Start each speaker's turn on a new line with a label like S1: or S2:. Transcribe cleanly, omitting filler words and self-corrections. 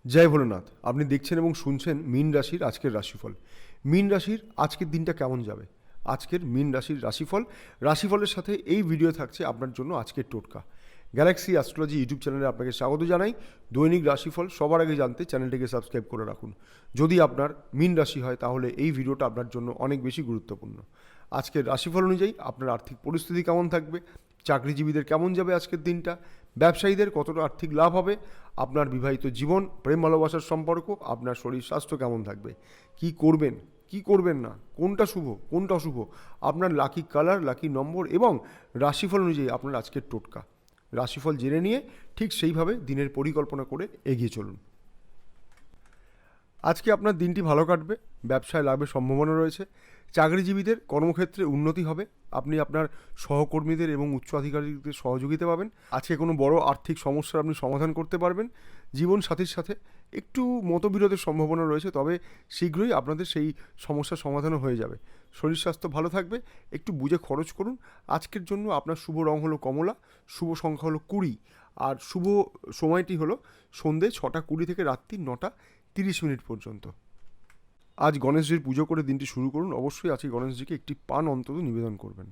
S1: জয় ভোলেনাথ। আপনি দেখছেন এবং শুনছেন মীন রাশির আজকের রাশিফল। মীন রাশির আজকের দিনটা কেমন যাবে, আজকের মীন রাশির রাশিফলের সাথে এই ভিডিও থাকছে আপনার জন্য আজকের টোটকা। গ্যালাক্সি অ্যাস্ট্রোলজি ইউটিউব চ্যানেলে আপনাকে স্বাগত জানাই। দৈনিক রাশিফল সবার আগে জানতে চ্যানেলটিকে সাবস্ক্রাইব করে রাখুন। যদি আপনার মীন রাশি হয় তাহলে এই ভিডিওটা আপনার জন্য অনেক বেশি গুরুত্বপূর্ণ। আজকের রাশিফল অনুযায়ী আপনার আর্থিক পরিস্থিতি কেমন থাকবে, চাকরিজীবীদের কেমন যাবে আজকের দিনটা, ব্যবসায়ীদের কতটা আর্থিক লাভ হবে, আপনার বিবাহিত জীবন, প্রেম ভালোবাসার সম্পর্ক, আপনার শরীর স্বাস্থ্য কেমন থাকবে, কি করবেন কি করবেন না, কোনটা শুভ কোনটা অশুভ, আপনার লাকি কালার, লাকি নম্বর এবং রাশিফল অনুযায়ী আপনার আজকের টোটকা। রাশিফল জেনে নিয়ে ঠিক সেইভাবে দিনের পরিকল্পনা করে এগিয়ে চলুন। আজকে আপনার দিনটি ভালো কাটবে, ব্যবসায় লাভের সম্ভাবনা রয়েছে, চাকরিজীবীদের কর্মক্ষেত্রে উন্নতি হবে, আপনি আপনার সহকর্মীদের এবং উচ্চ আধিকারিকদের সহযোগিতা পাবেন। আজকে কোনো বড় আর্থিক সমস্যার আপনি সমাধান করতে পারবেন। জীবনসাথীর সাথে একটু মতবিরোধের সম্ভাবনা রয়েছে, তবে শীঘ্রই আপনাদের সেই সমস্যার সমাধানও হয়ে যাবে। শরীর স্বাস্থ্য ভালো থাকবে, একটু বুঝে খরচ করুন। আজকের জন্য আপনার শুভ রং হলো কমলা, শুভ সংখ্যা হলো 20, আর শুভ সময়টি হলো সন্ধে 6:20 থেকে রাত্রি 9:30 পর্যন্ত। আজ গণেশজির পুজো করে দিনটি শুরু করুন। অবশ্যই আজকে গণেশজিকে একটি পান অন্তত নিবেদন করবেন।